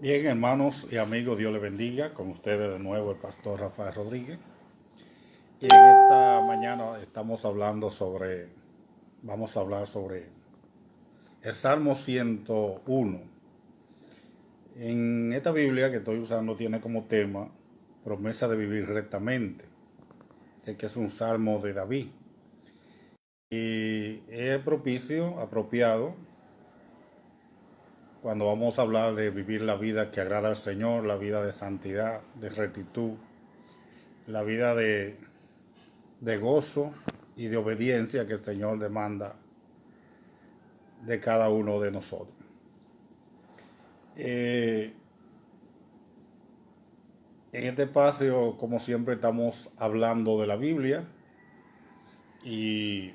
Bien, hermanos y amigos, Dios les bendiga. Con ustedes de nuevo el pastor Rafael Rodríguez. Y en esta mañana vamos a hablar sobre el Salmo 101. En esta Biblia que estoy usando tiene como tema promesa de vivir rectamente. Sé que es un salmo de David. Y es apropiado, cuando vamos a hablar de vivir la vida que agrada al Señor, la vida de santidad, de rectitud, la vida de gozo y de obediencia que el Señor demanda de cada uno de nosotros. En este espacio, como siempre, estamos hablando de la Biblia y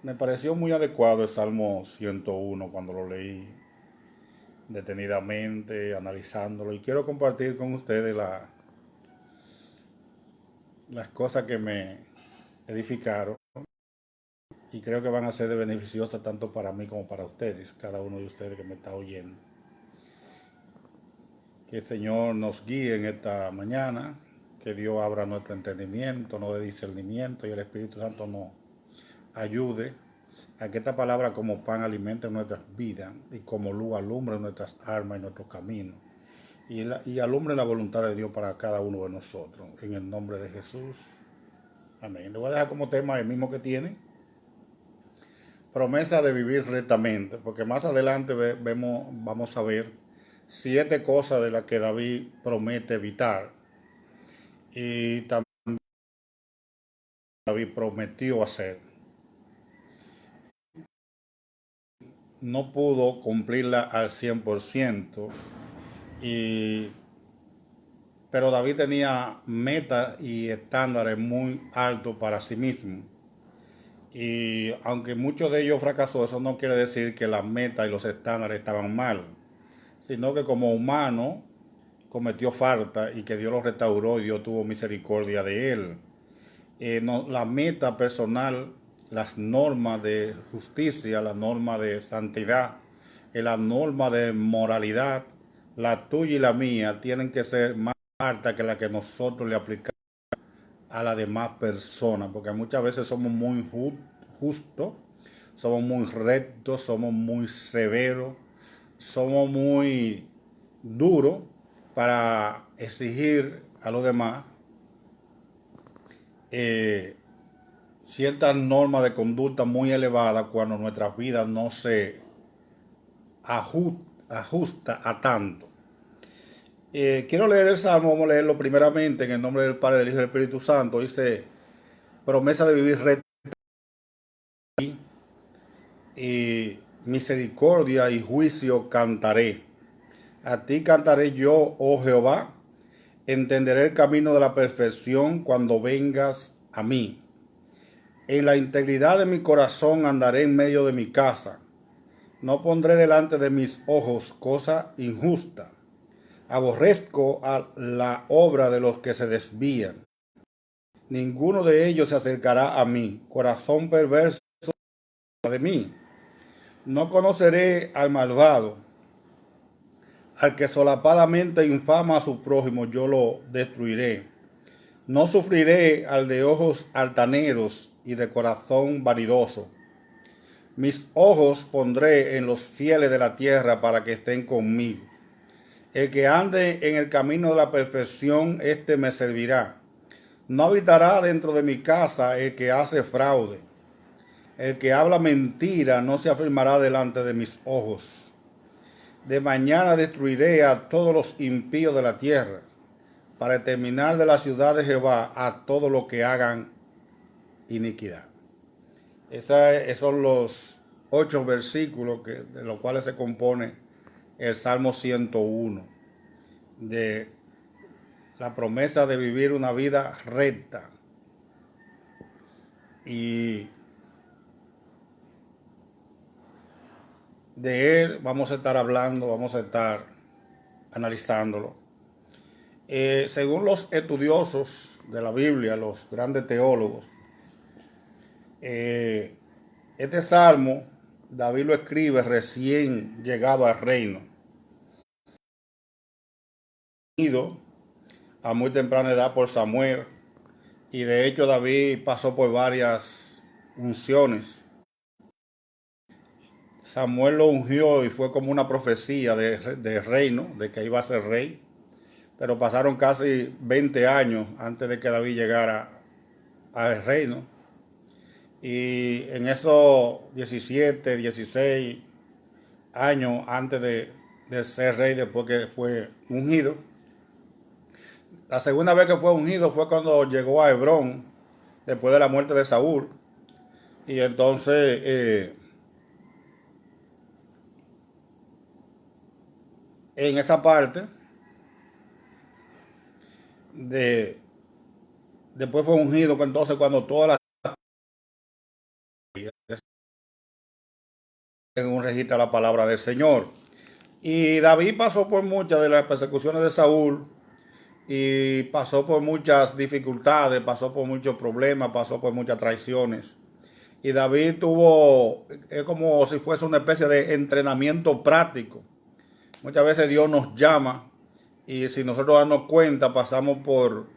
me pareció muy adecuado el Salmo 101 cuando lo leí detenidamente, analizándolo, y quiero compartir con ustedes las cosas que me edificaron y creo que van a ser de beneficiosa tanto para mí como para ustedes, cada uno de ustedes que me está oyendo. Que el Señor nos guíe en esta mañana, que Dios abra nuestro entendimiento, no de discernimiento, y el Espíritu Santo nos ayude a que esta palabra como pan alimente nuestras vidas y como luz alumbre nuestras almas y nuestros caminos. Y alumbre la voluntad de Dios para cada uno de nosotros. En el nombre de Jesús. Amén. Le voy a dejar como tema el mismo que tiene. Promesa de vivir rectamente. Porque más adelante vamos a ver 7 cosas de las que David promete evitar. Y también David prometió hacer. No pudo cumplirla al 100%. Pero David tenía metas y estándares muy altos para sí mismo. Y aunque muchos de ellos fracasó, eso no quiere decir que las metas y los estándares estaban mal, sino que como humano cometió falta y que Dios lo restauró y Dios tuvo misericordia de él. La meta personal, las normas de justicia, las normas de santidad, las normas de moralidad, la tuya y la mía, tienen que ser más altas que la que nosotros le aplicamos a las demás personas, porque muchas veces somos muy justos, somos muy rectos, somos muy severos, somos muy duros para exigir a los demás eh, ciertas normas de conducta muy elevadas cuando nuestras vidas no se ajusta a tanto. Quiero leer el Salmo, vamos a leerlo primeramente en el nombre del Padre, del Hijo y del Espíritu Santo. Dice, promesa de vivir recto y misericordia y juicio cantaré. A ti cantaré yo, oh Jehová, entenderé el camino de la perfección cuando vengas a mí. En la integridad de mi corazón andaré en medio de mi casa. No pondré delante de mis ojos cosa injusta. Aborrezco a la obra de los que se desvían. Ninguno de ellos se acercará a mí. Corazón perverso de mí. No conoceré al malvado. Al que solapadamente infama a su prójimo, yo lo destruiré. No sufriré al de ojos altaneros y de corazón vanidoso. Mis ojos pondré en los fieles de la tierra para que estén conmigo. El que ande en el camino de la perfección, éste me servirá. No habitará dentro de mi casa el que hace fraude. El que habla mentira no se afirmará delante de mis ojos. De mañana destruiré a todos los impíos de la tierra, para exterminar de la ciudad de Jehová a todos los que hagan iniquidad. Esos son los 8 versículos de los cuales se compone el Salmo 101, de la promesa de vivir una vida recta. Y de él vamos a estar hablando, vamos a estar analizándolo. Según los estudiosos de la Biblia, los grandes teólogos, este salmo David lo escribe recién llegado al reino. ungido a muy temprana edad por Samuel. Y de hecho David pasó por varias unciones. Samuel lo ungió y fue como una profecía de reino, de que iba a ser rey. Pero pasaron casi 20 años antes de que David llegara al reino. Y en esos 17, 16 años antes de ser rey, después que fue ungido, la segunda vez que fue ungido fue cuando llegó a Hebrón, después de la muerte de Saúl. Y entonces en esa parte de después fue ungido, entonces cuando todas las según registra la palabra del Señor. Y David pasó por muchas de las persecuciones de Saúl y pasó por muchas dificultades, pasó por muchos problemas, pasó por muchas traiciones. Y David tuvo, es como si fuese una especie de entrenamiento práctico. Muchas veces Dios nos llama y si nosotros damos cuenta pasamos por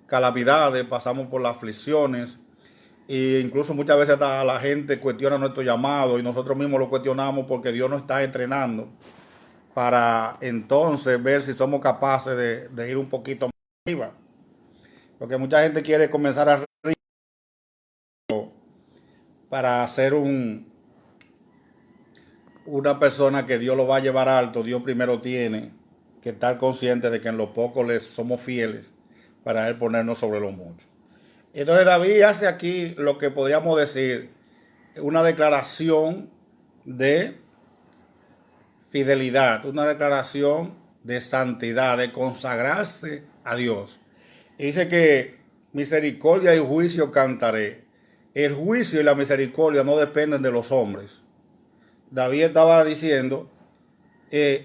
calamidades, pasamos por las aflicciones e incluso muchas veces hasta la gente cuestiona nuestro llamado y nosotros mismos lo cuestionamos porque Dios nos está entrenando para entonces ver si somos capaces de ir un poquito más arriba. Porque mucha gente quiere comenzar arriba para ser una persona que Dios lo va a llevar alto. Dios primero tiene que estar consciente de que en lo poco les somos fieles para Él ponernos sobre lo mucho. Entonces David hace aquí lo que podríamos decir una declaración de fidelidad, una declaración de santidad, de consagrarse a Dios. Y dice que misericordia y juicio cantaré. El juicio y la misericordia no dependen de los hombres. David estaba diciendo,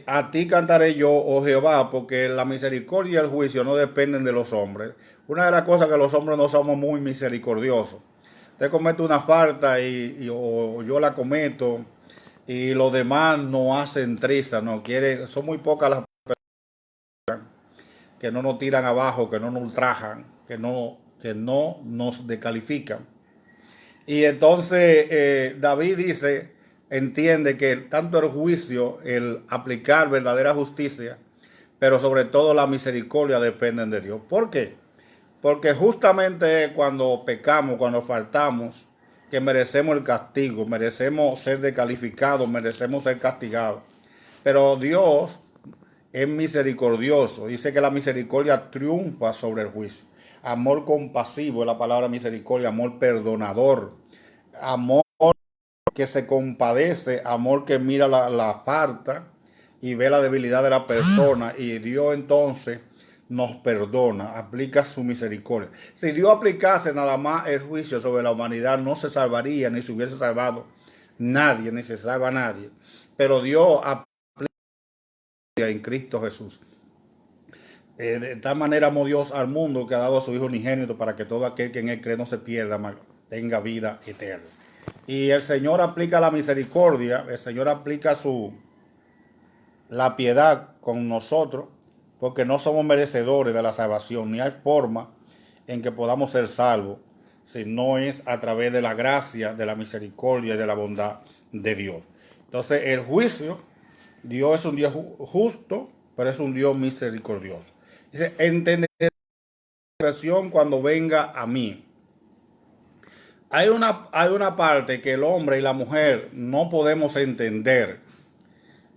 a ti cantaré yo, oh Jehová, porque la misericordia y el juicio no dependen de los hombres. Una de las cosas que los hombres no somos muy misericordiosos. Usted comete una falta o yo la cometo y los demás no hacen triza, no quieren, son muy pocas las personas que no nos tiran abajo, que no nos ultrajan, que no nos descalifican. Y entonces David dice, entiende que tanto el juicio, el aplicar verdadera justicia, pero sobre todo la misericordia dependen de Dios. ¿Por qué? Porque justamente cuando pecamos, cuando faltamos, que merecemos el castigo, merecemos ser descalificados, merecemos ser castigados. Pero Dios es misericordioso. Dice que la misericordia triunfa sobre el juicio. Amor compasivo es la palabra misericordia, amor perdonador, amor que se compadece, amor que mira la falta y ve la debilidad de la persona y Dios entonces nos perdona, aplica su misericordia. Si Dios aplicase nada más el juicio sobre la humanidad, no se salvaría, ni se hubiese salvado nadie, ni se salva nadie. Pero Dios aplica en Cristo Jesús. De tal manera amó Dios al mundo que ha dado a su Hijo unigénito para que todo aquel que en él cree no se pierda, mas tenga vida eterna. Y el Señor aplica la misericordia, el Señor aplica la piedad con nosotros, porque no somos merecedores de la salvación, ni hay forma en que podamos ser salvos, si no es a través de la gracia, de la misericordia y de la bondad de Dios. Entonces el juicio, Dios es un Dios justo, pero es un Dios misericordioso. Dice, entenderé la expresión cuando venga a mí. Hay una parte que el hombre y la mujer no podemos entender.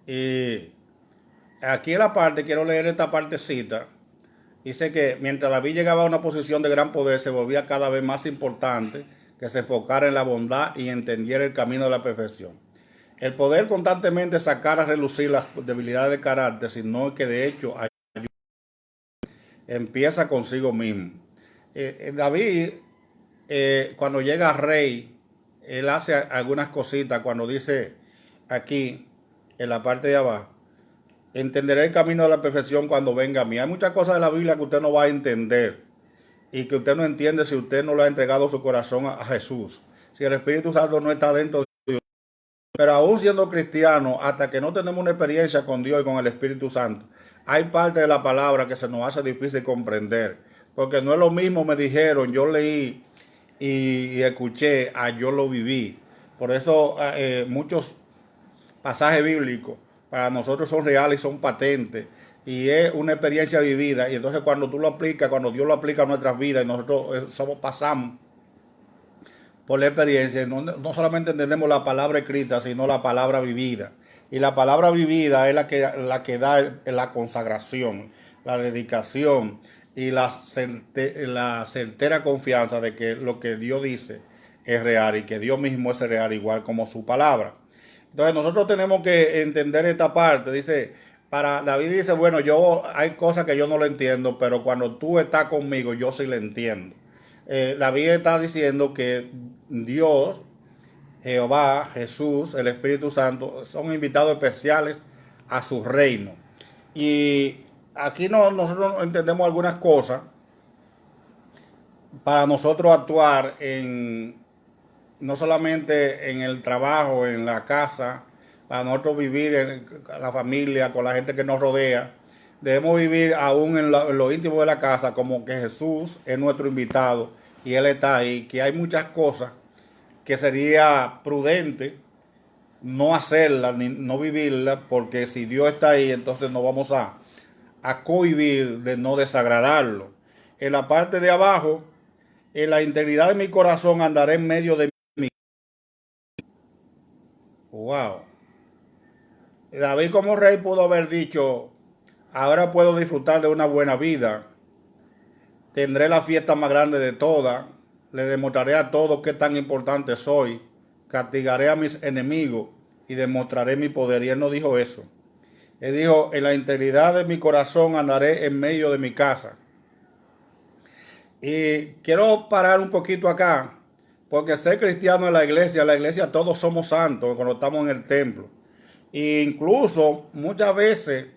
Y aquí en la parte, quiero leer esta partecita. Dice que mientras David llegaba a una posición de gran poder, se volvía cada vez más importante que se enfocara en la bondad y entendiera el camino de la perfección. El poder constantemente sacar a relucir las debilidades de carácter, sino que de hecho empieza consigo mismo. David, cuando llega rey, él hace algunas cositas cuando dice aquí, en la parte de abajo, entenderé el camino de la perfección cuando venga a mí. Hay muchas cosas de la Biblia que usted no va a entender y que usted no entiende si usted no le ha entregado su corazón a Jesús. Si el Espíritu Santo no está dentro de Pero aún siendo cristiano, hasta que no tenemos una experiencia con Dios y con el Espíritu Santo, hay parte de la palabra que se nos hace difícil comprender. Porque no es lo mismo, me dijeron, yo leí y escuché, a yo lo viví. Por eso muchos pasajes bíblicos para nosotros son reales y son patentes. Y es una experiencia vivida. Y entonces cuando tú lo aplicas, cuando Dios lo aplica a nuestras vidas y nosotros pasamos por la experiencia, no solamente entendemos la palabra escrita, sino la palabra vivida. Y la palabra vivida es la que da la consagración, la dedicación y la certera confianza de que lo que Dios dice es real y que Dios mismo es real igual como su palabra. Entonces nosotros tenemos que entender esta parte. Dice, para David dice, bueno, hay cosas que yo no lo entiendo, pero cuando tú estás conmigo, yo sí le entiendo. David está diciendo que Dios, Jehová, Jesús, el Espíritu Santo, son invitados especiales a su reino. Y aquí nosotros entendemos algunas cosas para nosotros actuar no solamente en el trabajo, en la casa, para nosotros vivir en la familia, con la gente que nos rodea. Debemos vivir aún en lo íntimo de la casa como que Jesús es nuestro invitado y Él está ahí, que hay muchas cosas que sería prudente no hacerlas, ni no vivirlas, porque si Dios está ahí, entonces no vamos a cohibir de no desagradarlo. En la parte de abajo, en la integridad de mi corazón andaré en medio de mi... Wow. David como rey pudo haber dicho, ahora puedo disfrutar de una buena vida, tendré la fiesta más grande de todas, le demostraré a todos qué tan importante soy, castigaré a mis enemigos y demostraré mi poder. Y él no dijo eso. Él dijo, en la integridad de mi corazón andaré en medio de mi casa. Y quiero parar un poquito acá, porque ser cristiano en la iglesia todos somos santos cuando estamos en el templo. E incluso muchas veces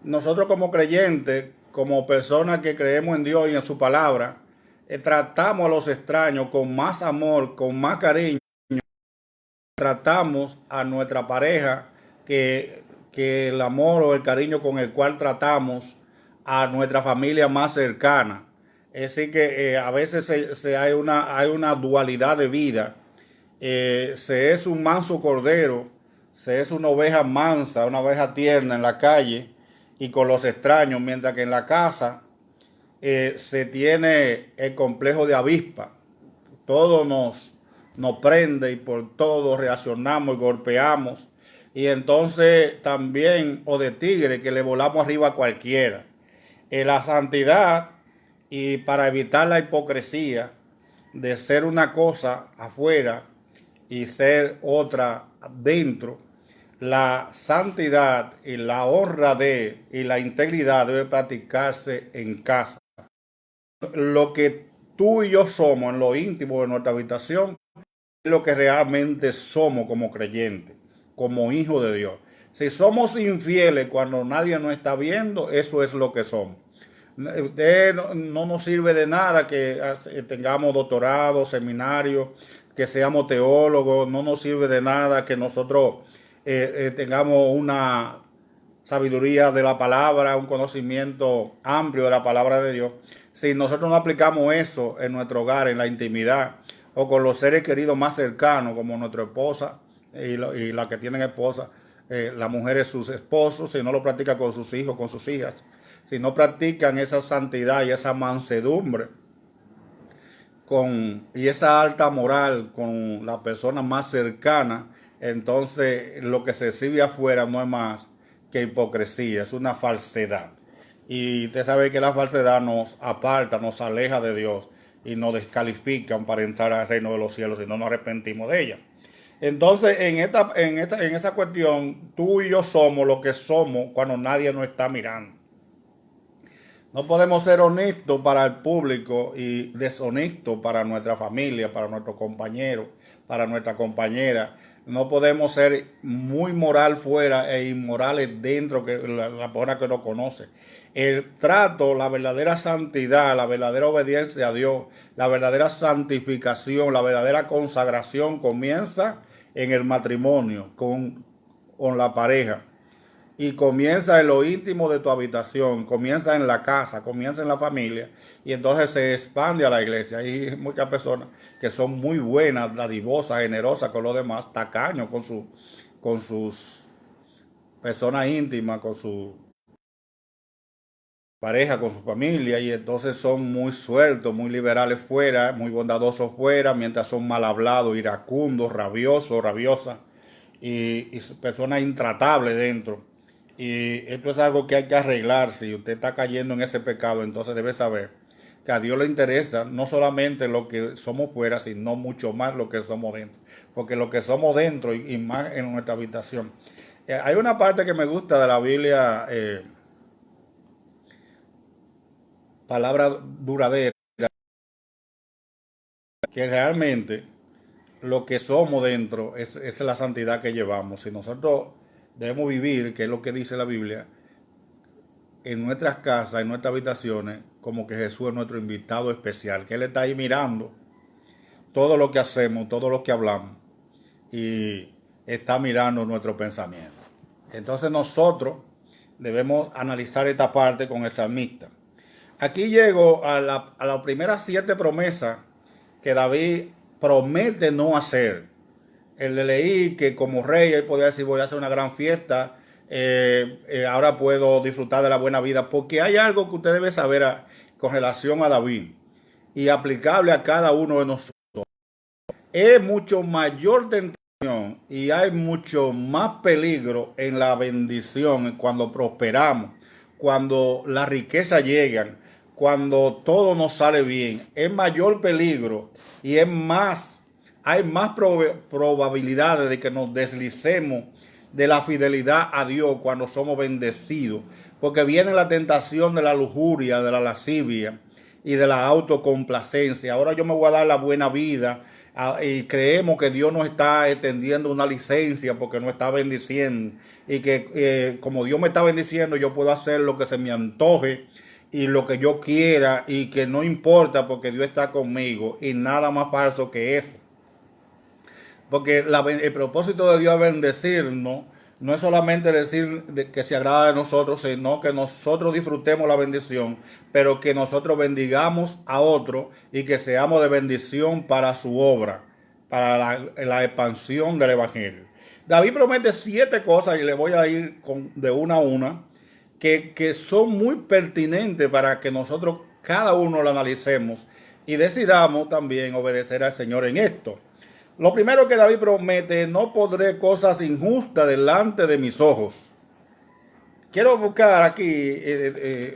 nosotros como creyentes, como personas que creemos en Dios y en su palabra, tratamos a los extraños con más amor, con más cariño, tratamos a nuestra pareja que el amor o el cariño con el cual tratamos a nuestra familia más cercana. Es decir que a veces hay una dualidad de vida. Se es un manso cordero, se es una oveja mansa, una oveja tierna en la calle y con los extraños, mientras que en la casa se tiene el complejo de avispa. Todo nos prende y por todo reaccionamos y golpeamos. Y entonces también, o de tigre, que le volamos arriba a cualquiera. La santidad, y para evitar la hipocresía de ser una cosa afuera y ser otra dentro, la santidad y la honradez y la integridad debe practicarse en casa. Lo que tú y yo somos en lo íntimo de nuestra habitación es lo que realmente somos como creyentes, como hijos de Dios. Si somos infieles cuando nadie nos está viendo, eso es lo que somos. No nos sirve de nada que tengamos doctorado, seminario, que seamos teólogos, no nos sirve de nada que nosotros tengamos una sabiduría de la palabra, un conocimiento amplio de la palabra de Dios. Si nosotros no aplicamos eso en nuestro hogar, en la intimidad, o con los seres queridos más cercanos, como nuestra esposa y la que tienen esposa, las mujeres sus esposos, si no lo practican con sus hijos, con sus hijas, si no practican esa santidad y esa mansedumbre y esa alta moral con la persona más cercana, entonces lo que se exhibe afuera no es más que hipocresía, es una falsedad. Y usted sabe que la falsedad nos aparta, nos aleja de Dios y nos descalifican para entrar al reino de los cielos si no nos arrepentimos de ella. Entonces, en esa cuestión, tú y yo somos lo que somos cuando nadie nos está mirando. No podemos ser honestos para el público y deshonestos para nuestra familia, para nuestros compañeros, para nuestra compañera. No podemos ser muy moral fuera e inmorales dentro, que la persona que nos conoce. El trato, la verdadera santidad, la verdadera obediencia a Dios, la verdadera santificación, la verdadera consagración comienza en el matrimonio, con la pareja. Y comienza en lo íntimo de tu habitación, comienza en la casa, comienza en la familia, y entonces se expande a la iglesia. Hay muchas personas que son muy buenas, dadivosas, generosas con los demás, tacaños con sus personas íntimas, con su pareja, con su familia, y entonces son muy sueltos, muy liberales fuera, muy bondadosos fuera, mientras son mal hablados, iracundos, rabiosos, rabiosas, y personas intratables dentro. Y esto es algo que hay que arreglar. Si usted está cayendo en ese pecado, entonces debe saber que a Dios le interesa no solamente lo que somos fuera, sino mucho más lo que somos dentro. Porque lo que somos dentro y más en nuestra habitación. Hay una parte que me gusta de la Biblia, palabra duradera, que realmente lo que somos dentro es la santidad que llevamos. Si nosotros debemos vivir, que es lo que dice la Biblia, en nuestras casas, en nuestras habitaciones, como que Jesús es nuestro invitado especial, que Él está ahí mirando todo lo que hacemos, todo lo que hablamos, y está mirando nuestro pensamiento. Entonces nosotros debemos analizar esta parte con el salmista. Aquí llego a las primeras 7 promesas que David promete no hacer. El de leí que como rey él podía decir voy a hacer una gran fiesta, ahora puedo disfrutar de la buena vida, porque hay algo que usted debe saber con relación a David y aplicable a cada uno de nosotros. Es mucho mayor tentación y hay mucho más peligro en la bendición cuando prosperamos, cuando la riqueza llegan, cuando todo nos sale bien. Es mayor peligro y hay más probabilidades de que nos deslicemos de la fidelidad a Dios cuando somos bendecidos, porque viene la tentación de la lujuria, de la lascivia y de la autocomplacencia. Ahora yo me voy a dar la buena vida, y creemos que Dios nos está extendiendo una licencia porque nos está bendiciendo, y que como Dios me está bendiciendo yo puedo hacer lo que se me antoje y lo que yo quiera, y que no importa porque Dios está conmigo, y nada más falso que eso. Porque el propósito de Dios es bendecirnos, no es solamente decir que se agrada de nosotros, sino que nosotros disfrutemos la bendición, pero que nosotros bendigamos a otro y que seamos de bendición para su obra, para la expansión del Evangelio. David promete 7 cosas y le voy a ir de una a una, que son muy pertinentes para que nosotros cada uno lo analicemos y decidamos también obedecer al Señor en esto. Lo primero que David promete: no podré cosas injustas delante de mis ojos. Quiero buscar aquí,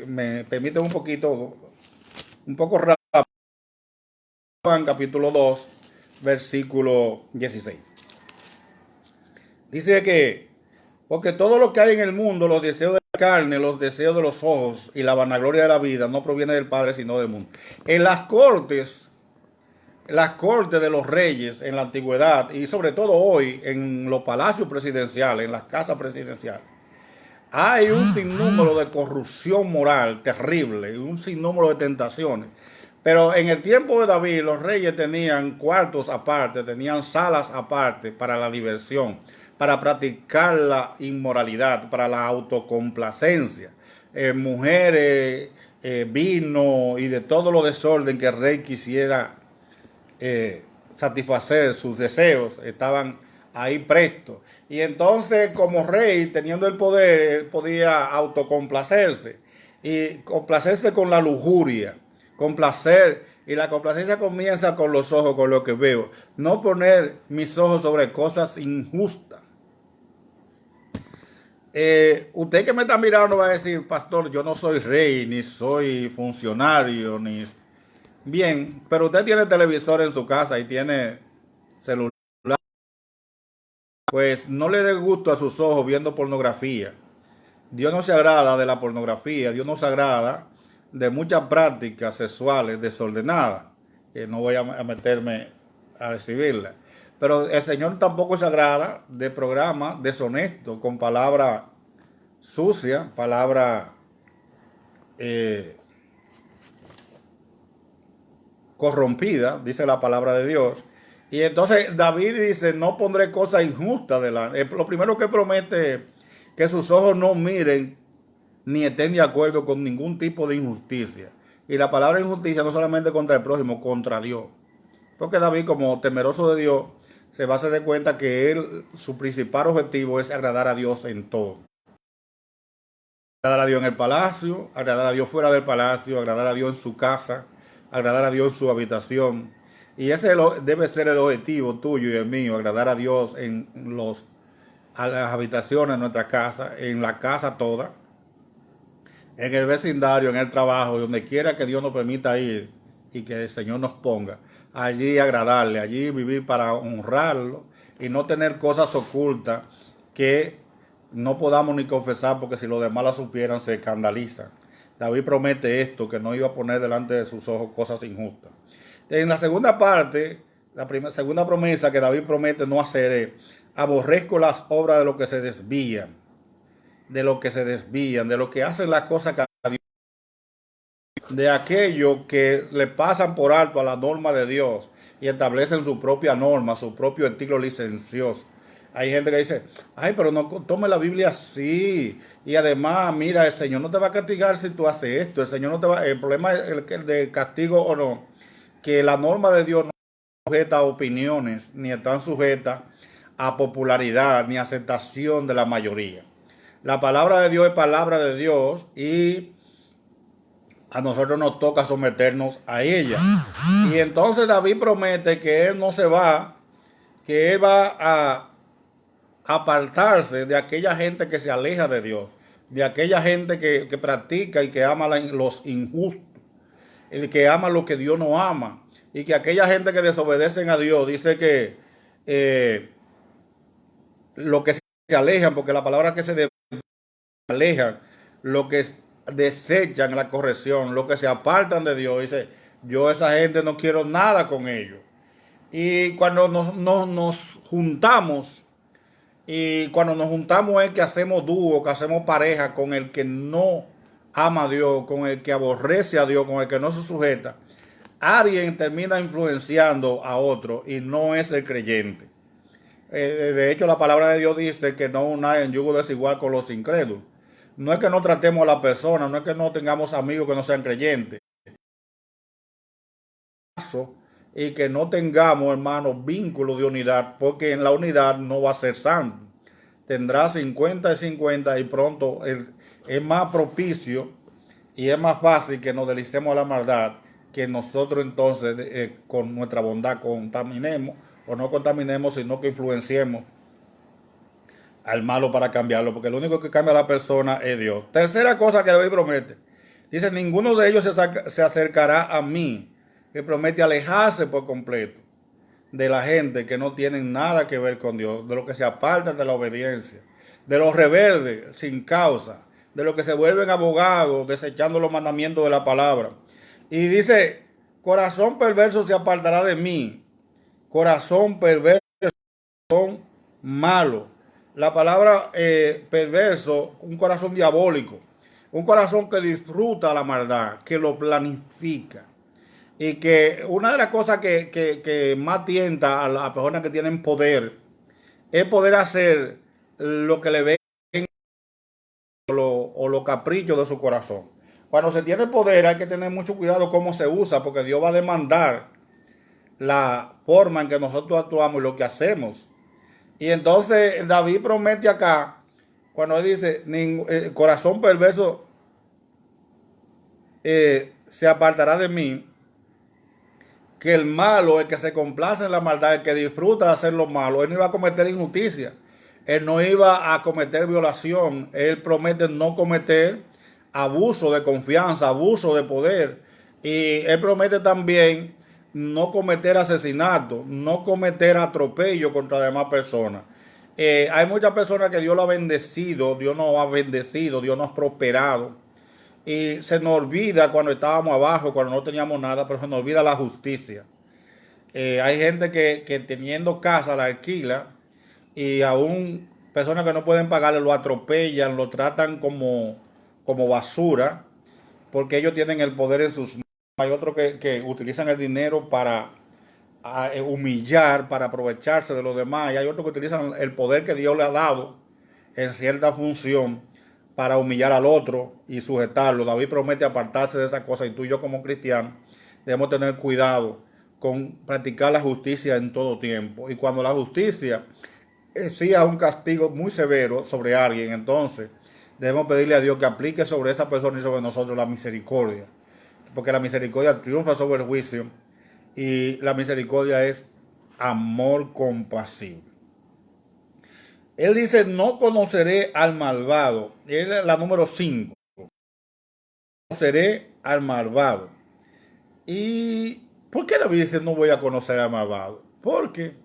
me permiten un poco rápido, Juan capítulo 2, versículo 16. Dice que, porque todo lo que hay en el mundo, los deseos de la carne, los deseos de los ojos y la vanagloria de la vida, no proviene del Padre, sino del mundo. En las cortes de los reyes en la antigüedad, y sobre todo hoy en los palacios presidenciales, en las casas presidenciales, hay un sinnúmero de corrupción moral terrible, un sinnúmero de tentaciones. Pero en el tiempo de David, los reyes tenían cuartos aparte, tenían salas aparte para la diversión, para practicar la inmoralidad, para la autocomplacencia, mujeres, vino y de todo lo desorden que el rey quisiera satisfacer sus deseos, estaban ahí prestos. Y entonces, como rey, teniendo el poder, él podía autocomplacerse y complacerse con la lujuria, complacer. Y la complacencia comienza con los ojos, con lo que veo. No poner mis ojos sobre cosas injustas. Usted que me está mirando va a decir: pastor, yo no soy rey, ni soy funcionario, ni... Bien, pero usted tiene televisor en su casa y tiene celular, pues no le dé gusto a sus ojos viendo pornografía. Dios no se agrada de la pornografía, Dios no se agrada de muchas prácticas sexuales desordenadas, que no voy a meterme a describirla. Pero el Señor tampoco se agrada de programas deshonestos, con palabra sucia, palabra corrompida, dice la palabra de Dios. Y entonces David dice, no pondré cosa injusta delante. Lo primero que promete es que sus ojos no miren ni estén de acuerdo con ningún tipo de injusticia. Y la palabra injusticia no solamente contra el prójimo, contra Dios. Porque David, como temeroso de Dios, se va a hacer de cuenta que él, su principal objetivo es agradar a Dios en todo. Agradar a Dios en el palacio, agradar a Dios fuera del palacio, agradar a Dios en su casa, agradar a Dios en su habitación. Y ese debe ser el objetivo tuyo y el mío, agradar a Dios en a las habitaciones de nuestra casa, en la casa toda, en el vecindario, en el trabajo, donde quiera que Dios nos permita ir y que el Señor nos ponga. Allí agradarle, allí vivir para honrarlo y no tener cosas ocultas que no podamos ni confesar, porque si los demás la supieran se escandalizan. David promete esto, que no iba a poner delante de sus ojos cosas injustas. En la segunda parte, segunda promesa que David promete no hacer es: aborrezco las obras de los que se desvían, de los que se desvían, de los que hacen las cosas que a Dios, de aquellos que le pasan por alto a la norma de Dios y establecen su propia norma, su propio estilo licencioso. Hay gente que dice, ay, pero no tome la Biblia así. Y además, mira, el Señor no te va a castigar si tú haces esto. El Señor no te va, el problema es el de castigo o no, que la norma de Dios no está sujeta a opiniones, ni están sujetas a popularidad, ni aceptación de la mayoría. La palabra de Dios es palabra de Dios y a nosotros nos toca someternos a ella. Y entonces David promete que él no se va, que él va a apartarse de aquella gente que se aleja de Dios, de aquella gente que practica y que ama los injustos, el que ama lo que Dios no ama, y que aquella gente que desobedecen a Dios, dice que lo que se alejan, porque la palabra que se alejan, lo que desechan la corrección, lo que se apartan de Dios, dice, yo esa gente no quiero nada con ellos. Y cuando nos juntamos, y cuando nos juntamos es que hacemos dúo, que hacemos pareja con el que no ama a Dios, con el que aborrece a Dios, con el que no se sujeta. Alguien termina influenciando a otro y no es el creyente. De hecho, la palabra de Dios dice que no una en yugo desigual con los incrédulos. No es que no tratemos a la persona, no es que no tengamos amigos que no sean creyentes. Y que no tengamos, hermanos, vínculos de unidad, porque en la unidad no va a ser santo. Tendrá 50 y 50 y pronto es más propicio y es más fácil que nos deslicemos a la maldad, que nosotros entonces con nuestra bondad contaminemos, o no contaminemos, sino que influenciemos al malo para cambiarlo, porque lo único que cambia a la persona es Dios. Tercera cosa que David promete, dice, ninguno de ellos se acercará a mí, que promete alejarse por completo de la gente que no tienen nada que ver con Dios, de los que se apartan de la obediencia, de los rebeldes sin causa, de los que se vuelven abogados desechando los mandamientos de la palabra. Y dice, corazón perverso se apartará de mí, corazón perverso, corazón malo. La palabra perverso, un corazón diabólico, un corazón que disfruta la maldad, que lo planifica. Y que una de las cosas que más tienta a las personas que tienen poder es poder hacer lo que le ven o los caprichos de su corazón. Cuando se tiene poder hay que tener mucho cuidado cómo se usa, porque Dios va a demandar la forma en que nosotros actuamos y lo que hacemos. Y entonces David promete acá, cuando él dice, corazón perverso se apartará de mí, que el malo, el que se complace en la maldad, el que disfruta de hacer lo malo, él no iba a cometer injusticia, él no iba a cometer violación, él promete no cometer abuso de confianza, abuso de poder, y él promete también no cometer asesinato, no cometer atropello contra demás personas. Hay muchas personas que Dios lo ha bendecido, Dios nos ha bendecido, Dios nos ha prosperado, y se nos olvida cuando estábamos abajo, cuando no teníamos nada, pero se nos olvida la justicia. Hay gente que teniendo casa la alquila y aún personas que no pueden pagarle lo atropellan, lo tratan como basura, porque ellos tienen el poder en sus manos. Hay otros que utilizan el dinero para a humillar para aprovecharse de los demás, y hay otros que utilizan el poder que Dios le ha dado en cierta función para humillar al otro y sujetarlo. David promete apartarse de esas cosas, y tú y yo como cristianos debemos tener cuidado con practicar la justicia en todo tiempo. Y cuando la justicia exija un castigo muy severo sobre alguien, entonces debemos pedirle a Dios que aplique sobre esa persona y sobre nosotros la misericordia, porque la misericordia triunfa sobre el juicio, y la misericordia es amor compasivo. Él dice, no conoceré al malvado. Él es la número 5. Conoceré al malvado. ¿Y por qué David dice no voy a conocer al malvado? Porque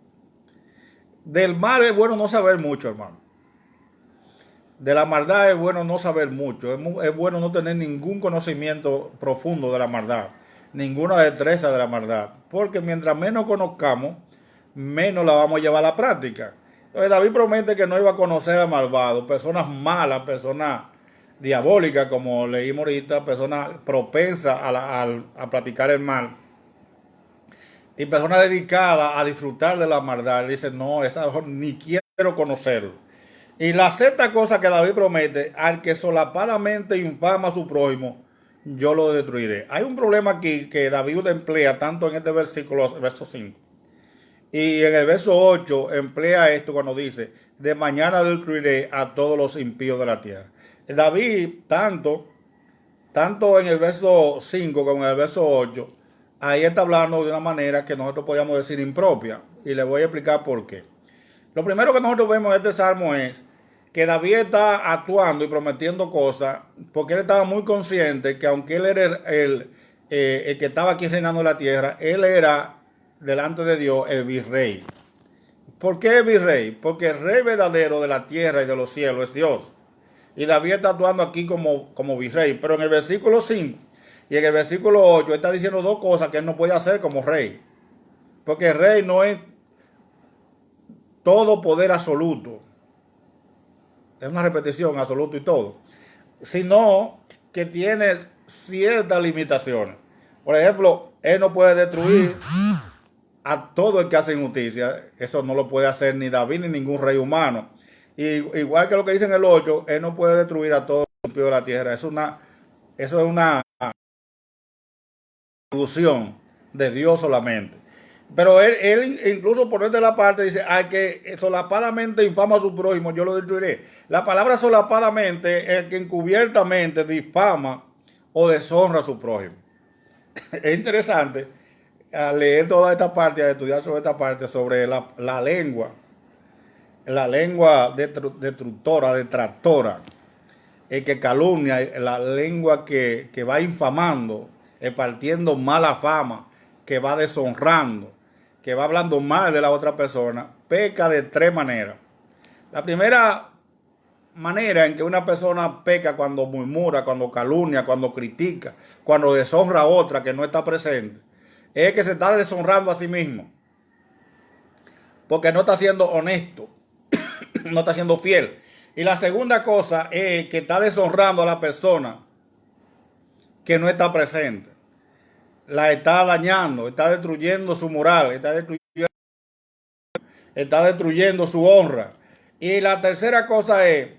del mal es bueno no saber mucho, hermano. De la maldad es bueno no saber mucho. Es bueno no tener ningún conocimiento profundo de la maldad, ninguna destreza de la maldad. Porque mientras menos conozcamos, menos la vamos a llevar a la práctica. Entonces David promete que no iba a conocer al malvado, personas malas, personas diabólicas, como leímos ahorita, personas propensas a practicar el mal, y personas dedicadas a disfrutar de la maldad. Él dice, no, esa ni quiero conocerlo. Y la sexta cosa que David promete, al que solapadamente infama a su prójimo, yo lo destruiré. Hay un problema aquí que David emplea tanto en este versículo, verso 5. Y en el verso 8 emplea esto cuando dice, de mañana destruiré a todos los impíos de la tierra. David, tanto en el verso 5 como en el verso 8, ahí está hablando de una manera que nosotros podríamos decir impropia. Y le voy a explicar por qué. Lo primero que nosotros vemos en este salmo es que David está actuando y prometiendo cosas porque él estaba muy consciente que aunque él era el que estaba aquí reinando la tierra, él era delante de Dios el virrey. ¿Por qué el virrey? Porque el rey verdadero de la tierra y de los cielos es Dios. Y David está actuando aquí como virrey. Pero en el versículo 5 y en el versículo 8 está diciendo dos cosas que él no puede hacer como rey. Porque el rey no es todo poder absoluto. Es una repetición, absoluto y todo. Sino que tiene ciertas limitaciones. Por ejemplo, él no puede destruir a todo el que hace injusticia. Eso no lo puede hacer ni David ni ningún rey humano. Y igual que lo que dice en el 8, él no puede destruir a todo el impío de la tierra. Eso es una atribución de Dios solamente. Pero él incluso por de la parte dice, al que solapadamente infama a su prójimo, yo lo destruiré. La palabra solapadamente es que encubiertamente difama o deshonra a su prójimo. Es interesante al leer toda esta parte, a estudiar sobre esta parte, sobre la lengua destructora, detractora, el que calumnia, la lengua que va infamando, partiendo mala fama, que va deshonrando, que va hablando mal de la otra persona, peca de tres maneras. La primera manera en que una persona peca cuando murmura, cuando calumnia, cuando critica, cuando deshonra a otra que no está presente, es que se está deshonrando a sí mismo, porque no está siendo honesto, no está siendo fiel. Y la segunda cosa es que está deshonrando a la persona que no está presente. La está dañando, está destruyendo su moral, está destruyendo su honra. Y la tercera cosa es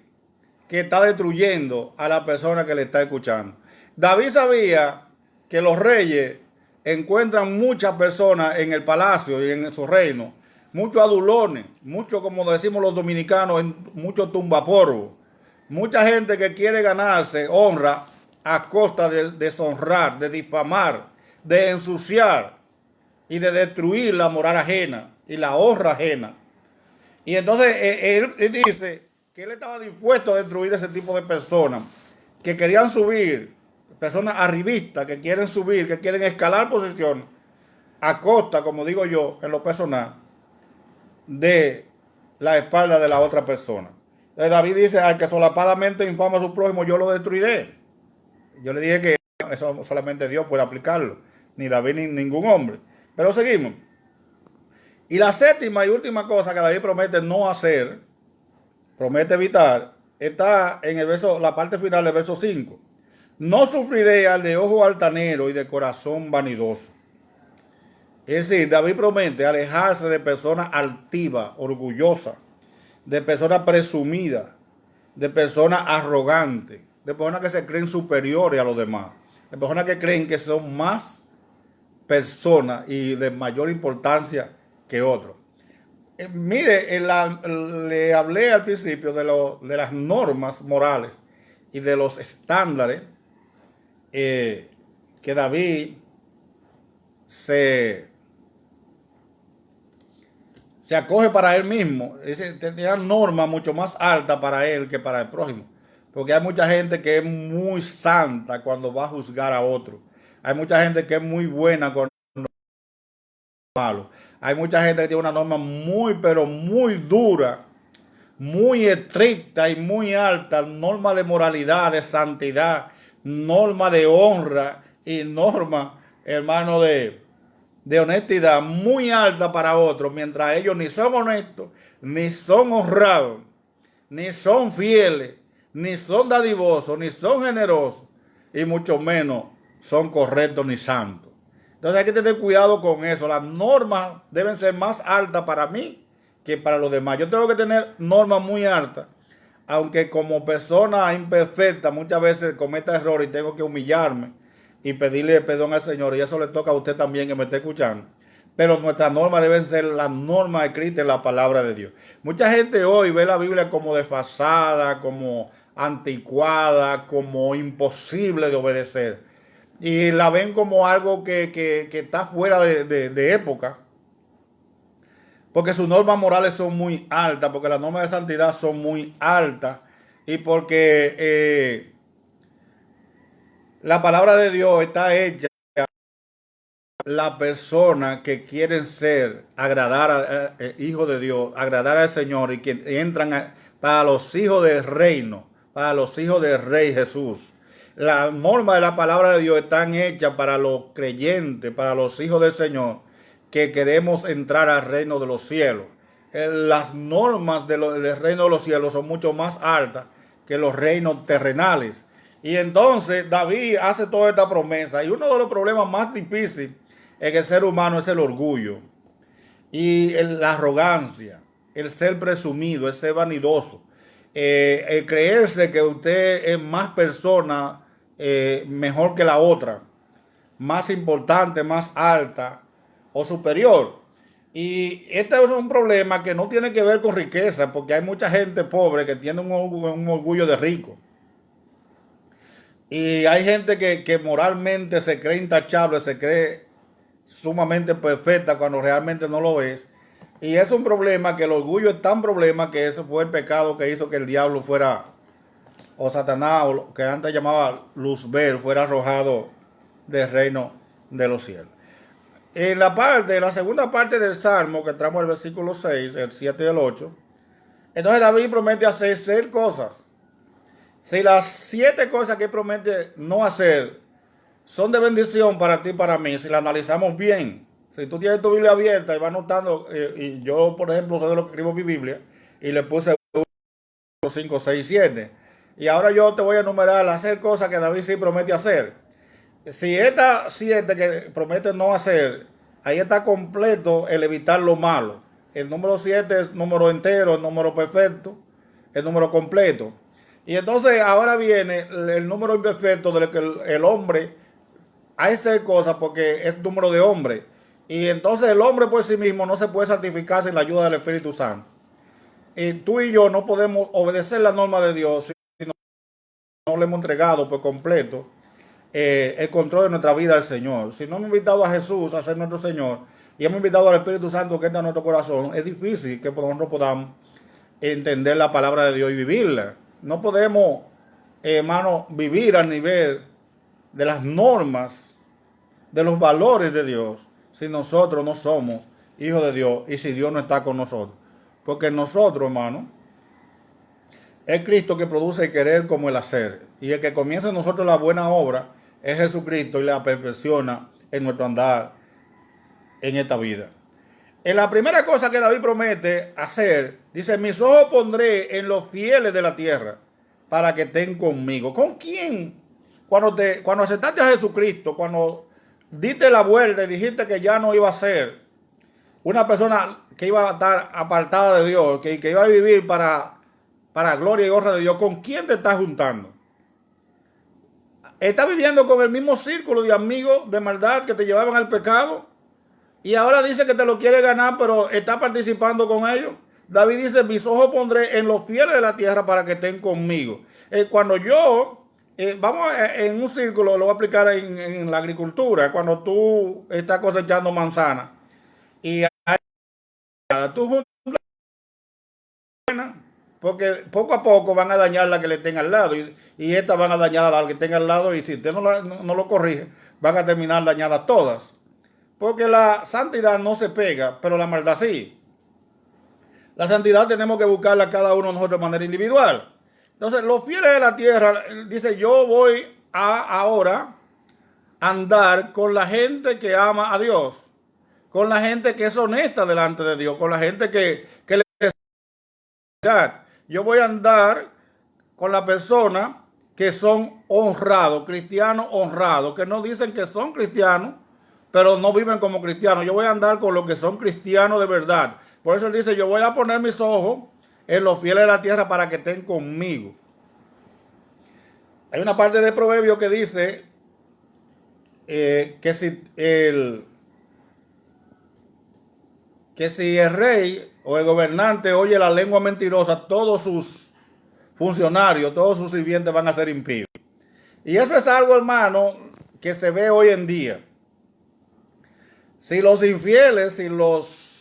que está destruyendo a la persona que le está escuchando. David sabía que los reyes encuentran muchas personas en el palacio y en su reino, muchos adulones, muchos, como decimos los dominicanos, muchos tumbaporros, mucha gente que quiere ganarse honra a costa de deshonrar, de difamar, de ensuciar y de destruir la moral ajena y la honra ajena. Y entonces él dice que él estaba dispuesto a destruir ese tipo de personas que querían subir, personas arribistas que quieren subir, que quieren escalar posiciones a costa, como digo yo, en lo personal, de la espalda de la otra persona. Entonces David dice, al que solapadamente infama a su prójimo, yo lo destruiré. Yo le dije que eso solamente Dios puede aplicarlo, ni David ni ningún hombre. Pero seguimos. Y la séptima y última cosa que David promete no hacer, promete evitar, está en el verso, la parte final del verso 5. No sufriré al de ojo altanero y de corazón vanidoso. Es decir, David promete alejarse de personas altivas, orgullosas, de personas presumidas, de personas arrogantes, de personas que se creen superiores a los demás, de personas que creen que son más personas y de mayor importancia que otros. Mire, le hablé al principio de las normas morales y de los estándares que David se, se acoge para él mismo. Tenía normas mucho más altas para él que para el prójimo. Porque hay mucha gente que es muy santa cuando va a juzgar a otro. Hay mucha gente que es muy buena cuando es malo. Hay mucha gente que tiene una norma muy, pero muy dura, muy estricta y muy alta, norma de moralidad, de santidad, norma de honra y norma, hermano, de honestidad muy alta para otros, mientras ellos ni son honestos, ni son honrados, ni son fieles, ni son dadivosos, ni son generosos, y mucho menos son correctos ni santos. Entonces hay que tener cuidado con eso. Las normas deben ser más altas para mí que para los demás. Yo tengo que tener normas muy altas, aunque como persona imperfecta muchas veces cometa errores y tengo que humillarme y pedirle perdón al Señor, y eso le toca a usted también que me esté escuchando. Pero nuestras normas deben ser las normas escritas en la palabra de Dios. Mucha gente hoy ve la Biblia como desfasada, como anticuada, como imposible de obedecer. Y la ven como algo que está fuera de época. Porque sus normas morales son muy altas, porque las normas de santidad son muy altas y porque la palabra de Dios está hecha la persona que quieren ser, agradar a hijo de Dios, agradar al Señor y que entran para los hijos del reino, para los hijos del Rey Jesús. Las normas de la palabra de Dios están hechas para los creyentes, para los hijos del Señor, que queremos entrar al reino de los cielos. Las normas del reino de los cielos son mucho más altas que los reinos terrenales. Y entonces David hace toda esta promesa. Y uno de los problemas más difíciles en el ser humano es el orgullo y la arrogancia, el ser presumido, el ser vanidoso, el creerse que usted es más persona mejor que la otra, más importante, más alta o superior. Y este es un problema que no tiene que ver con riqueza, porque hay mucha gente pobre que tiene un orgullo de rico. Y hay gente que moralmente se cree intachable, se cree sumamente perfecta cuando realmente no lo es. Y es un problema, que el orgullo es tan problema que ese fue el pecado que hizo que el diablo fuera, o Satanás, o lo que antes llamaba Luzbel, fuera arrojado del reino de los cielos. En la segunda parte del Salmo, que entramos al versículo 6, el 7 y el 8, entonces David promete hacer 6 cosas. Si las 7 cosas que promete no hacer son de bendición para ti y para mí, si la analizamos bien, si tú tienes tu Biblia abierta y vas notando, y yo por ejemplo soy de los que escribo mi Biblia, y le puse 5, 6, 7, y ahora yo te voy a enumerar las 6 cosas que David sí promete hacer. Si estas 7 que promete no hacer, ahí está completo el evitar lo malo. El número 7 es número entero, el número perfecto, el número completo. Y entonces ahora viene el número imperfecto del que el hombre hace cosas porque es número de hombre. Y entonces el hombre por sí mismo no se puede santificar sin la ayuda del Espíritu Santo. Y tú y yo no podemos obedecer la norma de Dios si no le hemos entregado por completo el control de nuestra vida al Señor. Si no hemos invitado a Jesús a ser nuestro Señor y hemos invitado al Espíritu Santo que entra en nuestro corazón, es difícil que nosotros podamos entender la palabra de Dios y vivirla. No podemos, hermano, vivir al nivel de las normas, de los valores de Dios, si nosotros no somos hijos de Dios y si Dios no está con nosotros. Porque nosotros, hermano, es Cristo que produce el querer como el hacer. Y el que comienza en nosotros la buena obra es Jesucristo y la perfecciona en nuestro andar en esta vida. En la primera cosa que David promete hacer, dice, mis ojos pondré en los fieles de la tierra para que estén conmigo. ¿Con quién? Cuando aceptaste a Jesucristo, cuando diste la vuelta y dijiste que ya no iba a ser una persona que iba a estar apartada de Dios, que iba a vivir para gloria y honra de Dios, ¿con quién te estás juntando? ¿Estás viviendo con el mismo círculo de amigos de maldad que te llevaban al pecado? Y ahora dice que te lo quiere ganar, pero está participando con ellos. David dice, mis ojos pondré en los fieles de la tierra para que estén conmigo. Cuando yo, vamos en un círculo, lo voy a aplicar en la agricultura, cuando tú estás cosechando manzana y tú juntas, porque poco a poco van a dañar la que le tenga al lado y estas van a dañar a la que tenga al lado y si usted no lo corrige, van a terminar dañadas todas. Porque la santidad no se pega, pero la maldad sí. La santidad tenemos que buscarla cada uno de nosotros de manera individual. Entonces, los fieles de la tierra, dice, yo voy a ahora andar con la gente que ama a Dios, con la gente que es honesta delante de Dios, con la gente que le... Yo voy a andar con la persona que son honrados, cristianos honrados, que no dicen que son cristianos, pero no viven como cristianos. Yo voy a andar con los que son cristianos de verdad. Por eso él dice, yo voy a poner mis ojos en los fieles de la tierra para que estén conmigo. Hay una parte de Proverbio que dice que si el rey o el gobernante oye la lengua mentirosa, todos sus funcionarios, todos sus sirvientes van a ser impíos. Y eso es algo, hermano, que se ve hoy en día. Si los infieles, si los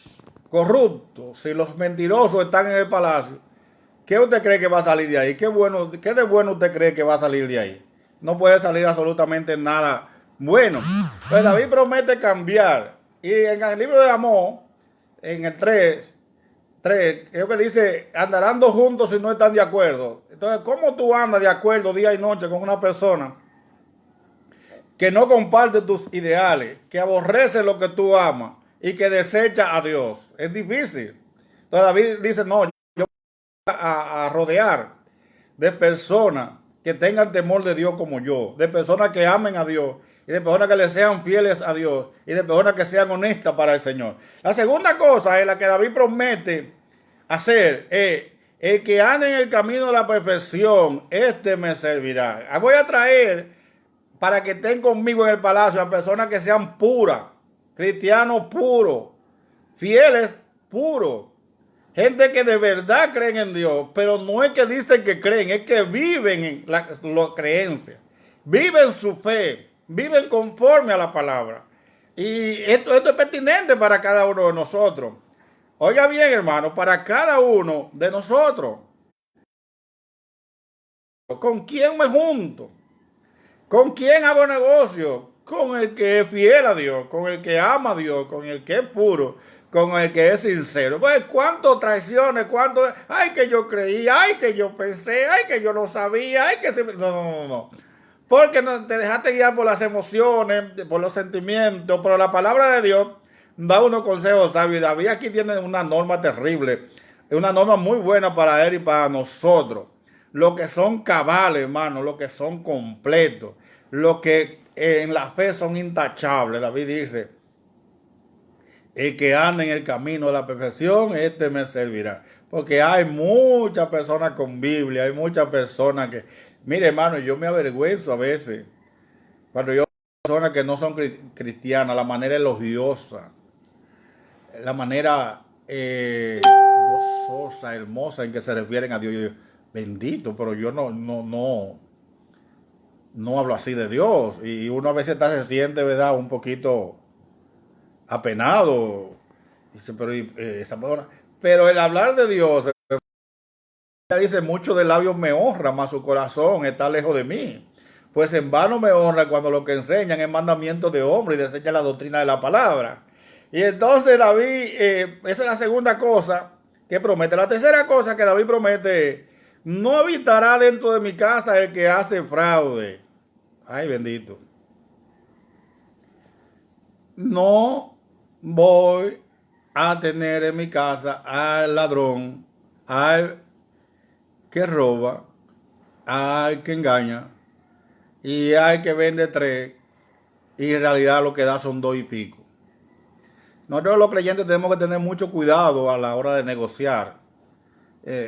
corruptos, si los mentirosos están en el palacio, ¿qué usted cree que va a salir de ahí? ¿Qué de bueno usted cree que va a salir de ahí? No puede salir absolutamente nada bueno. Pues David promete cambiar. Y en el libro de Amós, en el 3, creo que dice, andarán dos juntos si no están de acuerdo. Entonces, ¿cómo tú andas de acuerdo día y noche con una persona que no comparte tus ideales, que aborrece lo que tú amas y que desecha a Dios? Es difícil. Entonces David dice, no, yo voy a rodear de personas que tengan temor de Dios como yo, de personas que amen a Dios y de personas que le sean fieles a Dios y de personas que sean honestas para el Señor. La segunda cosa es la que David promete hacer, el que ande en el camino de la perfección, este me servirá. Voy a traer para que estén conmigo en el palacio a personas que sean puras, cristianos puros, fieles puros, gente que de verdad creen en Dios, pero no es que dicen que creen, es que viven en la creencia, viven su fe, viven conforme a la palabra. Y esto es pertinente para cada uno de nosotros. Oiga bien, hermano, para cada uno de nosotros. ¿Con quién me junto? ¿Con quién hago negocio? Con el que es fiel a Dios, con el que ama a Dios, con el que es puro, con el que es sincero. Pues, ¿cuántas traiciones? ¿Cuánto? Ay, que yo creí, ay, que yo pensé, ay, que yo no sabía, ay, que... No. Porque te dejaste guiar por las emociones, por los sentimientos, pero la palabra de Dios da unos consejos sabios. David aquí tiene una norma terrible, una norma muy buena para él y para nosotros. Los que son cabales, hermano, los que son completos, los que en la fe son intachables. David dice, el que anda en el camino de la perfección, este me servirá. Porque hay muchas personas con Biblia, hay muchas personas que... Mire, hermano, yo me avergüenzo a veces cuando yo veo personas que no son cristianas, la manera elogiosa, la manera gozosa, hermosa en que se refieren a Dios. Yo digo, bendito, pero yo no hablo así de Dios. Y uno a veces se siente, ¿verdad?, un poquito apenado. Dice, pero esa persona... Pero el hablar de Dios, dice, mucho de labios me honra, mas su corazón está lejos de mí. Pues en vano me honra cuando lo que enseñan es mandamiento de hombre y desecha la doctrina de la palabra. Y entonces David, esa es la segunda cosa que promete. La tercera cosa que David promete, no habitará dentro de mi casa el que hace fraude. Ay, bendito. No voy a tener en mi casa al ladrón, al que roba, al que engaña y al que vende tres y en realidad lo que da son 2 y pico. Nosotros los creyentes tenemos que tener mucho cuidado a la hora de negociar.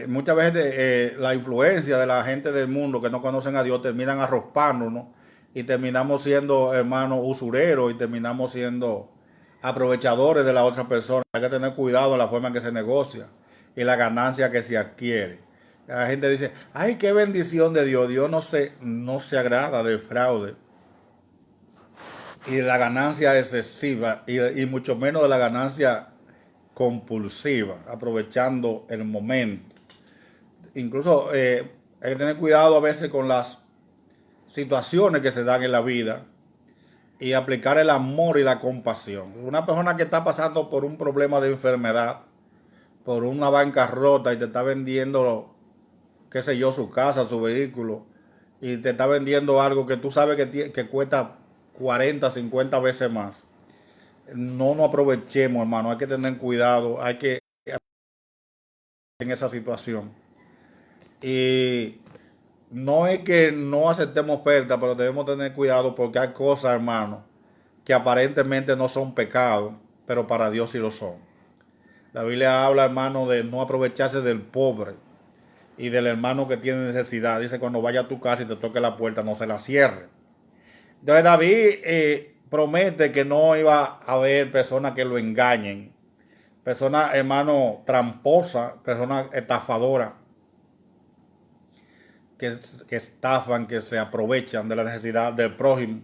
Muchas veces la influencia de la gente del mundo que no conocen a Dios terminan arropándonos y terminamos siendo hermanos usureros y terminamos siendo aprovechadores de la otra persona. Hay que tener cuidado en la forma en que se negocia y la ganancia que se adquiere. La gente dice, ay, qué bendición de Dios. Dios no se agrada del fraude y de la ganancia excesiva y mucho menos de la ganancia compulsiva, aprovechando el momento. Incluso hay que tener cuidado a veces con las situaciones que se dan en la vida y aplicar el amor y la compasión. Una persona que está pasando por un problema de enfermedad, por una bancarrota y te está vendiendo, qué sé yo, su casa, su vehículo, y te está vendiendo algo que tú sabes que cuesta 40, 50 veces más. No nos aprovechemos, hermano. Hay que tener cuidado. Hay que en esa situación. Y no es que no aceptemos oferta, pero debemos tener cuidado porque hay cosas, hermano, que aparentemente no son pecados, pero para Dios sí lo son. La Biblia habla, hermano, de no aprovecharse del pobre y del hermano que tiene necesidad. Dice, cuando vaya a tu casa y te toque la puerta, no se la cierre. Entonces David promete que no iba a haber personas que lo engañen. Personas, hermano, tramposas, personas estafadoras, que estafan, que se aprovechan de la necesidad del prójimo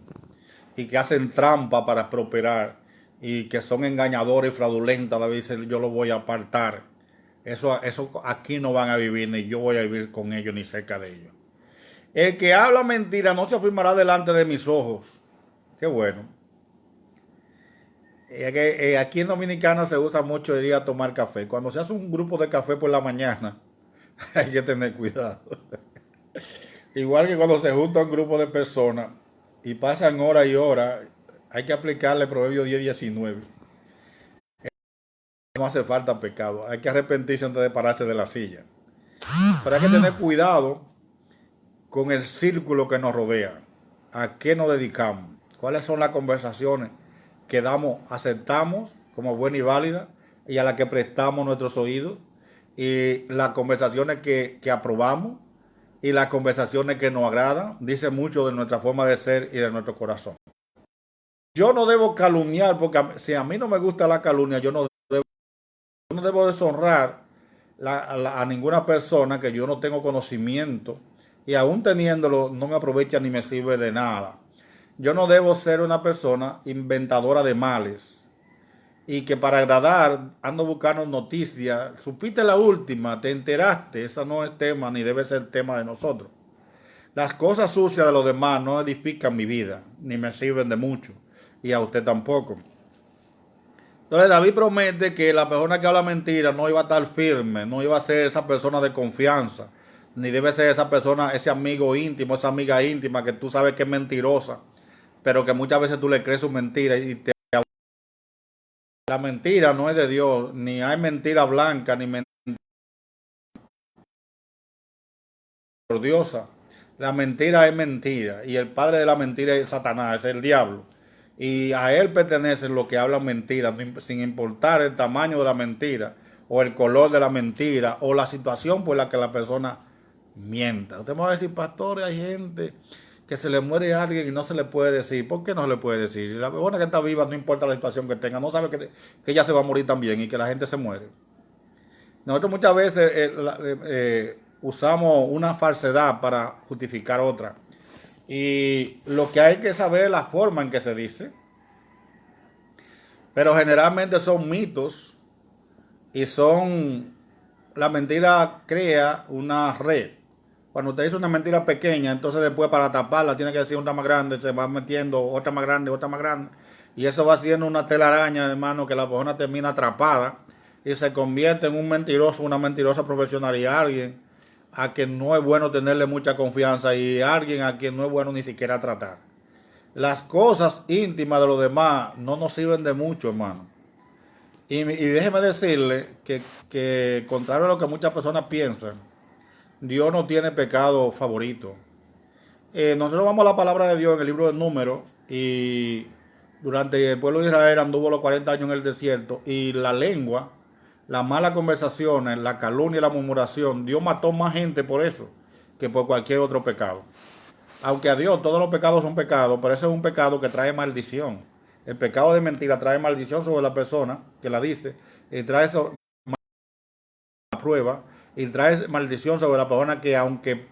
y que hacen trampa para prosperar y que son engañadores y fraudulentas. David dice, yo lo voy a apartar. Eso aquí no van a vivir, ni yo voy a vivir con ellos, ni cerca de ellos. El que habla mentira no se afirmará delante de mis ojos. Qué bueno. Aquí en Dominicana se usa mucho ir a tomar café. Cuando se hace un grupo de café por la mañana, hay que tener cuidado. Igual que cuando se junta un grupo de personas y pasan horas y horas, hay que aplicarle Proverbio 10:19. No hace falta pecado, hay que arrepentirse antes de pararse de la silla. Pero hay que tener cuidado con el círculo que nos rodea. ¿A qué nos dedicamos? ¿Cuáles son las conversaciones que aceptamos como buenas y válidas y a las que prestamos nuestros oídos? Y las conversaciones que aprobamos y las conversaciones que nos agradan, dice mucho de nuestra forma de ser y de nuestro corazón. Yo no debo calumniar, porque si a mí no me gusta la calumnia, yo no debo deshonrar a ninguna persona que yo no tengo conocimiento y aún teniéndolo no me aprovecha ni me sirve de nada. Yo no debo ser una persona inventadora de males y que para agradar ando buscando noticias. Supiste la última, te enteraste, esa no es tema ni debe ser tema de nosotros. Las cosas sucias de los demás no edifican mi vida ni me sirven de mucho y a usted tampoco. Entonces David promete que la persona que habla mentira no iba a estar firme, no iba a ser esa persona de confianza, ni debe ser esa persona, ese amigo íntimo, esa amiga íntima que tú sabes que es mentirosa, pero que muchas veces tú le crees su mentira y la mentira no es de Dios, ni hay mentira blanca, ni mentira diosa. La mentira es mentira y el padre de la mentira es Satanás, es el diablo. Y a él pertenece lo que hablan mentiras, sin importar el tamaño de la mentira, o el color de la mentira, o la situación por la que la persona mienta. Usted me va a decir, pastores, hay gente que se le muere a alguien y no se le puede decir. ¿Por qué no se le puede decir? La persona que está viva, no importa la situación que tenga, no sabe que ella se va a morir también y que la gente se muere. Nosotros muchas veces usamos una falsedad para justificar otra. Y lo que hay que saber es la forma en que se dice. Pero generalmente son mitos y la mentira crea una red. Cuando usted dice una mentira pequeña, entonces después para taparla tiene que decir una más grande, se va metiendo otra más grande, otra más grande. Y eso va siendo una telaraña, hermano, que la persona termina atrapada y se convierte en un mentiroso, una mentirosa profesional y alguien a quien no es bueno tenerle mucha confianza y alguien a quien no es bueno ni siquiera tratar. Las cosas íntimas de los demás no nos sirven de mucho, hermano. Y déjeme decirle que contrario a lo que muchas personas piensan, Dios no tiene pecado favorito. Nosotros vamos a la palabra de Dios en el libro de Números y durante el pueblo de Israel anduvo los 40 años en el desierto, y la lengua, las malas conversaciones, la calumnia y la murmuración, Dios mató más gente por eso que por cualquier otro pecado. Aunque a Dios todos los pecados son pecados, pero ese es un pecado que trae maldición. El pecado de mentira trae maldición sobre la persona que la dice, y trae la prueba, y trae maldición sobre la persona que, aunque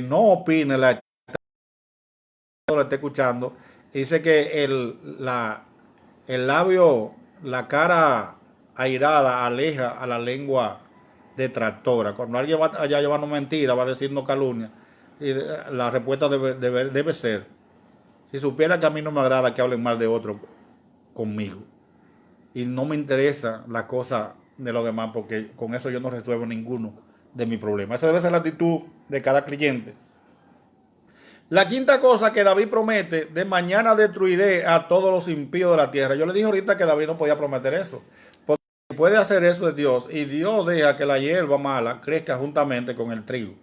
no opine, la esté escuchando. Dice que el labio, la cara airada aleja a la lengua detractora. Cuando alguien va allá llevando mentira, va diciendo calumnia, y la respuesta debe ser: si supiera que a mí no me agrada que hablen mal de otro conmigo, y no me interesa la cosa de los demás, porque con eso yo no resuelvo ninguno de mis problemas. Esa debe ser la actitud de cada creyente. La quinta cosa que David promete: de mañana destruiré a todos los impíos de la tierra. Yo le dije ahorita que David no podía prometer eso, porque puede hacer eso es Dios, y Dios deja que la hierba mala crezca juntamente con el trigo.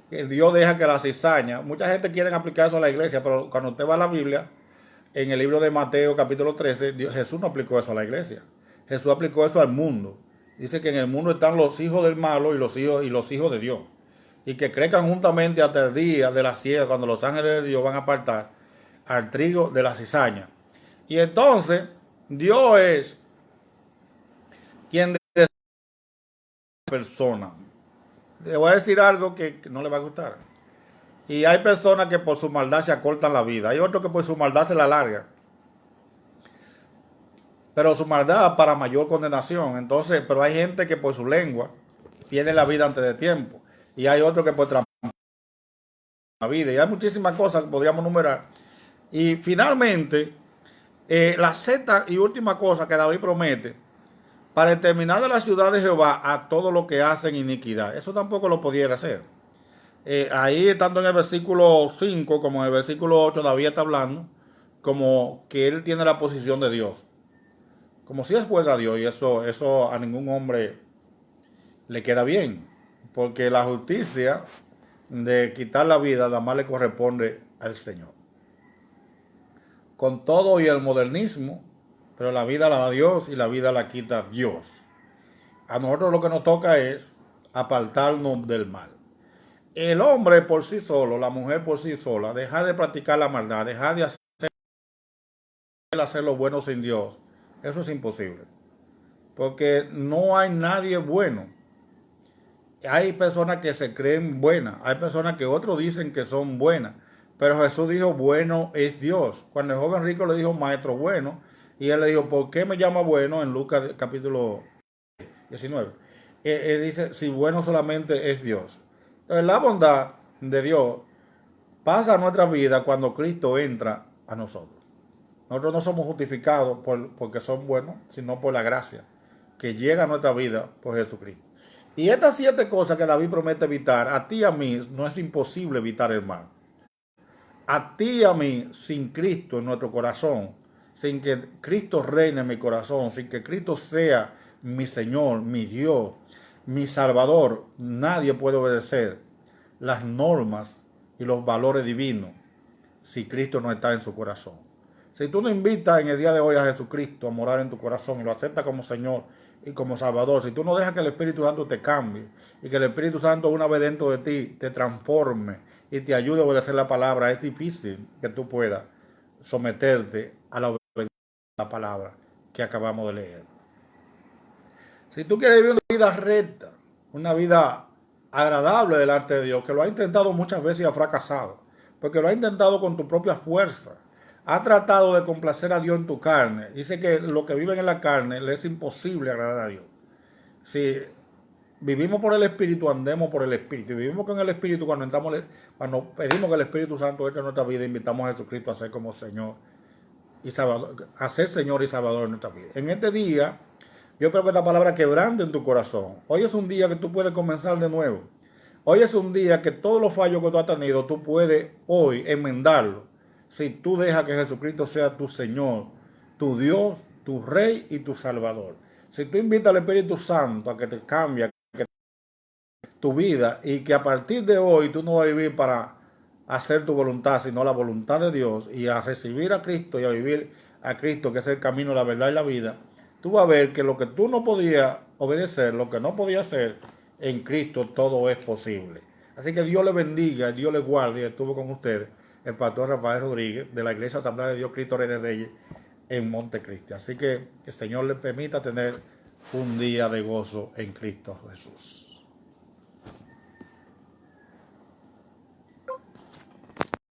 Dios deja que la cizaña, mucha gente quiere aplicar eso a la iglesia, pero cuando usted va a la Biblia, en el libro de Mateo capítulo 13, Jesús no aplicó eso a la iglesia. Jesús aplicó eso al mundo. Dice que en el mundo están los hijos del malo y los hijos de Dios, y que crezcan juntamente hasta el día de la siega, cuando los ángeles de Dios van a apartar al trigo de la cizaña. Y entonces Dios es quien de persona. Le voy a decir algo que no le va a gustar. Y hay personas que por su maldad se acortan la vida. Hay otros que por su maldad se la alargan. Pero su maldad para mayor condenación. Entonces, pero hay gente que por su lengua pierde la vida antes de tiempo. Y hay otros que por la vida. Y hay muchísimas cosas que podríamos numerar. Y finalmente, la sexta y última cosa que David promete: para exterminar de la ciudad de Jehová a todos los que hacen iniquidad. Eso tampoco lo pudiera hacer. Ahí, tanto en el versículo 5 como en el versículo 8, David está hablando como que él tiene la posición de Dios, como si es fuera Dios, y eso a ningún hombre le queda bien, porque la justicia de quitar la vida nada más le corresponde al Señor. Con todo y el modernismo, pero la vida la da Dios y la vida la quita Dios. A nosotros lo que nos toca es apartarnos del mal. El hombre por sí solo, la mujer por sí sola, dejar de practicar la maldad, dejar de hacer lo bueno sin Dios, eso es imposible. Porque no hay nadie bueno. Hay personas que se creen buenas, hay personas que otros dicen que son buenas, pero Jesús dijo: bueno es Dios. Cuando el joven rico le dijo: maestro bueno, y él le dijo: ¿por qué me llama bueno? En Lucas capítulo 19. Él dice: si bueno solamente es Dios. Entonces, la bondad de Dios pasa a nuestra vida cuando Cristo entra a nosotros. Nosotros no somos justificados porque son buenos, sino por la gracia que llega a nuestra vida por Jesucristo. Y estas 7 cosas que David promete evitar, a ti y a mí no es imposible evitar el mal. A ti y a mí, sin Cristo en nuestro corazón, sin que Cristo reine en mi corazón, sin que Cristo sea mi Señor, mi Dios, mi Salvador, nadie puede obedecer las normas y los valores divinos si Cristo no está en su corazón. Si tú no invitas en el día de hoy a Jesucristo a morar en tu corazón y lo aceptas como Señor y como Salvador, si tú no dejas que el Espíritu Santo te cambie y que el Espíritu Santo una vez dentro de ti te transforme y te ayude a obedecer la palabra, es difícil que tú puedas someterte a la obediencia de la palabra que acabamos de leer. Si tú quieres vivir una vida recta, una vida agradable delante de Dios, que lo ha intentado muchas veces y ha fracasado, porque lo ha intentado con tu propia fuerza, ha tratado de complacer a Dios en tu carne. Dice que lo que viven en la carne le es imposible agradar a Dios. Si vivimos por el Espíritu, andemos por el Espíritu. Y vivimos con el Espíritu cuando pedimos que el Espíritu Santo entre en nuestra vida, invitamos a Jesucristo a ser como Señor y Salvador, a ser Señor y Salvador en nuestra vida. En este día, yo espero que esta palabra quebrante en tu corazón. Hoy es un día que tú puedes comenzar de nuevo. Hoy es un día que todos los fallos que tú has tenido, tú puedes hoy enmendarlo. Si tú dejas que Jesucristo sea tu Señor, tu Dios, tu Rey y tu Salvador. Si tú invitas al Espíritu Santo a que te cambie tu vida, y que a partir de hoy tú no vas a vivir para a hacer tu voluntad, sino la voluntad de Dios, y a recibir a Cristo y a vivir a Cristo, que es el camino, la verdad y la vida, tú vas a ver que lo que tú no podías obedecer, lo que no podías hacer, en Cristo todo es posible. Así que Dios le bendiga, Dios le guarde. Y estuvo con ustedes el pastor Rafael Rodríguez de la Iglesia Asamblea de Dios Cristo Rey de Reyes en Montecristi. Así que el Señor le permita tener un día de gozo en Cristo Jesús.